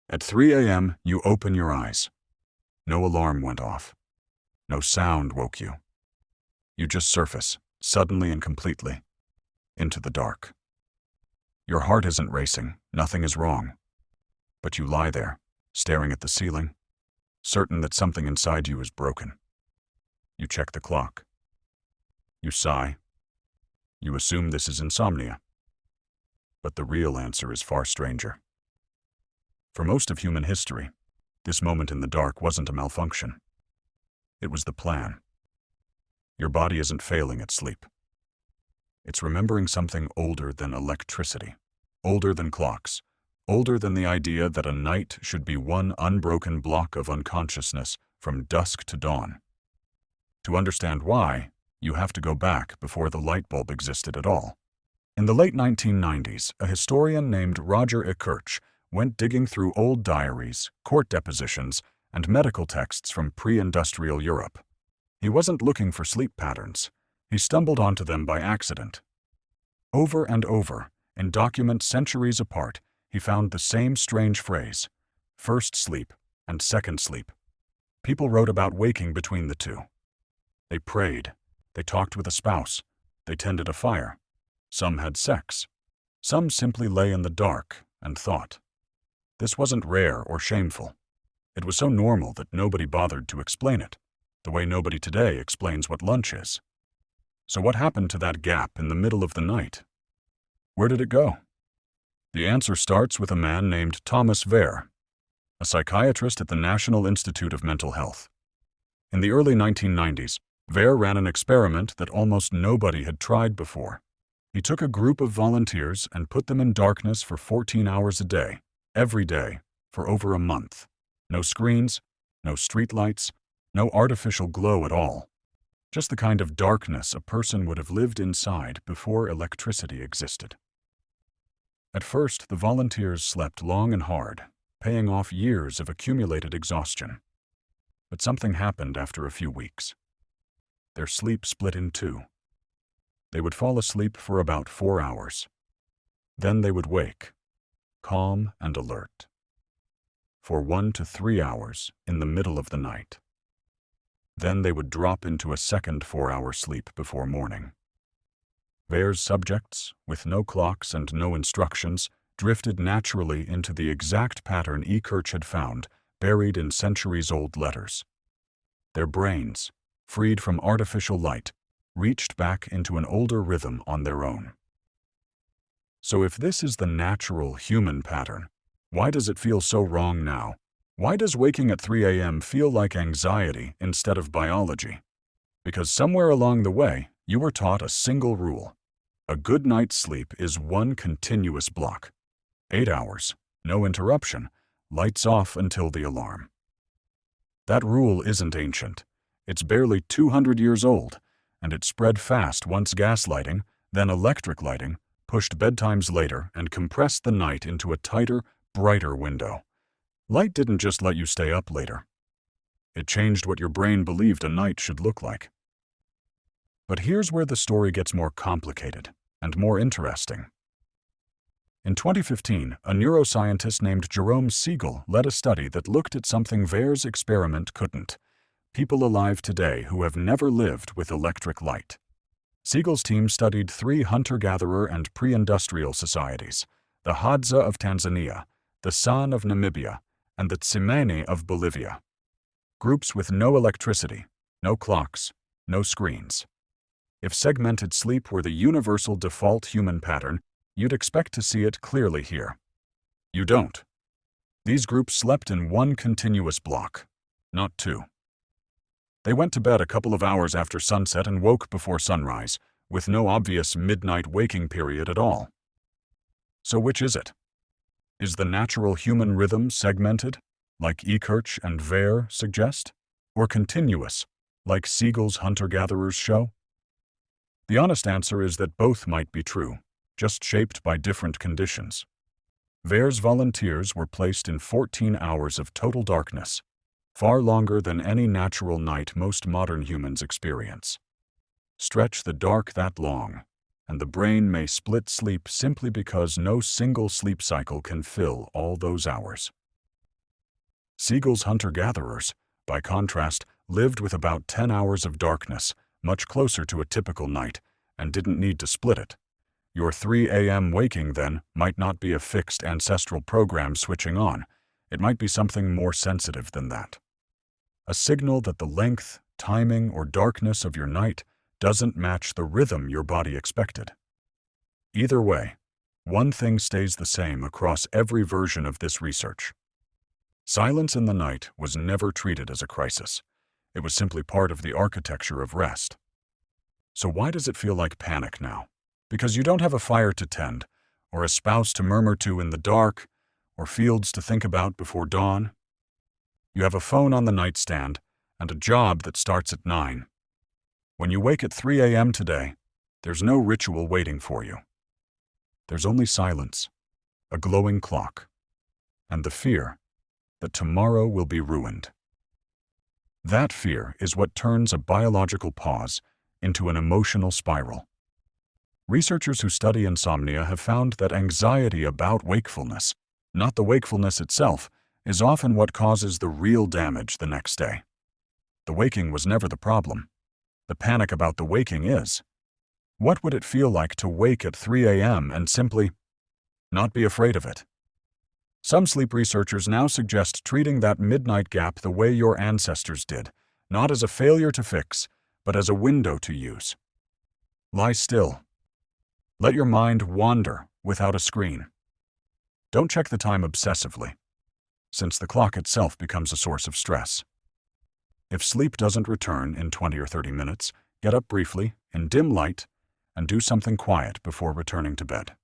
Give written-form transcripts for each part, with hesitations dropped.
At 3 a.m., you open your eyes. No alarm went off. No sound woke you. You just surface, suddenly and completely, into the dark. Your heart isn't racing, nothing is wrong. But you lie there, staring at the ceiling, certain that something inside you is broken. You check the clock. You sigh. You assume this is insomnia. But the real answer is far stranger. For most of human history, this moment in the dark wasn't a malfunction. It was the plan. Your body isn't failing at sleep. It's remembering something older than electricity, older than clocks, older than the idea that a night should be one unbroken block of unconsciousness from dusk to dawn. To understand why, you have to go back before the light bulb existed at all. In the late 1990s, a historian named Roger Ekirch went digging through old diaries, court depositions, and medical texts from pre-industrial Europe. He wasn't looking for sleep patterns. He stumbled onto them by accident. Over and over, in documents centuries apart, he found the same strange phrase, first sleep and second sleep. People wrote about waking between the two. They prayed. They talked with a spouse. They tended a fire. Some had sex. Some simply lay in the dark and thought. This wasn't rare or shameful. It was so normal that nobody bothered to explain it, the way nobody today explains what lunch is. So what happened to that gap in the middle of the night? Where did it go? The answer starts with a man named Thomas Wehr, a psychiatrist at the National Institute of Mental Health. In the early 1990s, Wehr ran an experiment that almost nobody had tried before. He took a group of volunteers and put them in darkness for 14 hours a day, every day, for over a month. No screens, no streetlights, no artificial glow at all. Just the kind of darkness a person would have lived inside before electricity existed. At first, the volunteers slept long and hard, paying off years of accumulated exhaustion. But something happened after a few weeks. Their sleep split in two. They would fall asleep for about 4 hours. Then they would wake, calm and alert, for 1 to 3 hours in the middle of the night. Then they would drop into a second 4-hour sleep before morning. Wehr's subjects, with no clocks and no instructions, drifted naturally into the exact pattern Ekirch had found, buried in centuries-old letters. Their brains, freed from artificial light, reached back into an older rhythm on their own. So if this is the natural human pattern, why does it feel so wrong now? Why does waking at 3 a.m. feel like anxiety instead of biology? Because somewhere along the way, you were taught a single rule. A good night's sleep is one continuous block. 8 hours, no interruption, lights off until the alarm. That rule isn't ancient. It's barely 200 years old, and it spread fast once gas lighting, then electric lighting, pushed bedtimes later and compressed the night into a tighter, brighter window. Light didn't just let you stay up later. It changed what your brain believed a night should look like. But here's where the story gets more complicated and more interesting. In 2015, a neuroscientist named Jerome Siegel led a study that looked at something Wehr's experiment couldn't: people alive today who have never lived with electric light. Siegel's team studied 3 hunter-gatherer and pre-industrial societies: the Hadza of Tanzania, the San of Namibia, and the Tsimane of Bolivia. Groups with no electricity, no clocks, no screens. If segmented sleep were the universal default human pattern, you'd expect to see it clearly here. You don't. These groups slept in one continuous block, not two. They went to bed a couple of hours after sunset and woke before sunrise, with no obvious midnight waking period at all. So which is it? Is the natural human rhythm segmented, like Ekirch and Wehr suggest, or continuous, like Siegel's hunter-gatherers show? The honest answer is that both might be true, just shaped by different conditions. Wehr's volunteers were placed in 14 hours of total darkness, far longer than any natural night most modern humans experience. Stretch the dark that long, and the brain may split sleep simply because no single sleep cycle can fill all those hours. Siegel's hunter-gatherers, by contrast, lived with about 10 hours of darkness, much closer to a typical night, and didn't need to split it. Your 3 a.m. waking, then, might not be a fixed ancestral program switching on. It might be something more sensitive than that. A signal that the length, timing, or darkness of your night doesn't match the rhythm your body expected. Either way, one thing stays the same across every version of this research. Silence in the night was never treated as a crisis. It was simply part of the architecture of rest. So why does it feel like panic now? Because you don't have a fire to tend, or a spouse to murmur to in the dark, or fields to think about before dawn? You have a phone on the nightstand and a job that starts at 9. When you wake at 3 a.m. today, there's no ritual waiting for you. There's only silence, a glowing clock, and the fear that tomorrow will be ruined. That fear is what turns a biological pause into an emotional spiral. Researchers who study insomnia have found that anxiety about wakefulness, not the wakefulness itself, is often what causes the real damage the next day. The waking was never the problem. The panic about the waking is. What would it feel like to wake at 3 a.m. and simply not be afraid of it? Some sleep researchers now suggest treating that midnight gap the way your ancestors did, not as a failure to fix, but as a window to use. Lie still. Let your mind wander without a screen. Don't check the time obsessively, since the clock itself becomes a source of stress. If sleep doesn't return in 20 or 30 minutes, get up briefly, in dim light, and do something quiet before returning to bed.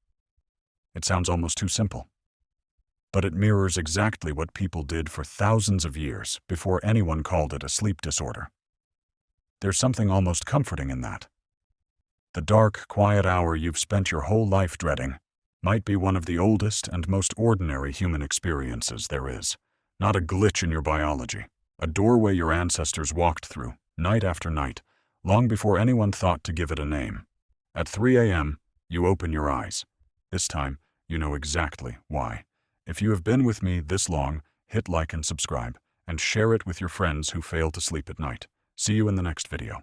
It sounds almost too simple, but it mirrors exactly what people did for thousands of years before anyone called it a sleep disorder. There's something almost comforting in that. The dark, quiet hour you've spent your whole life dreading might be one of the oldest and most ordinary human experiences there is, not a glitch in your biology, a doorway your ancestors walked through, night after night, long before anyone thought to give it a name. At 3 a.m., you open your eyes. This time, you know exactly why. If you have been with me this long, hit like and subscribe, and share it with your friends who fail to sleep at night. See you in the next video.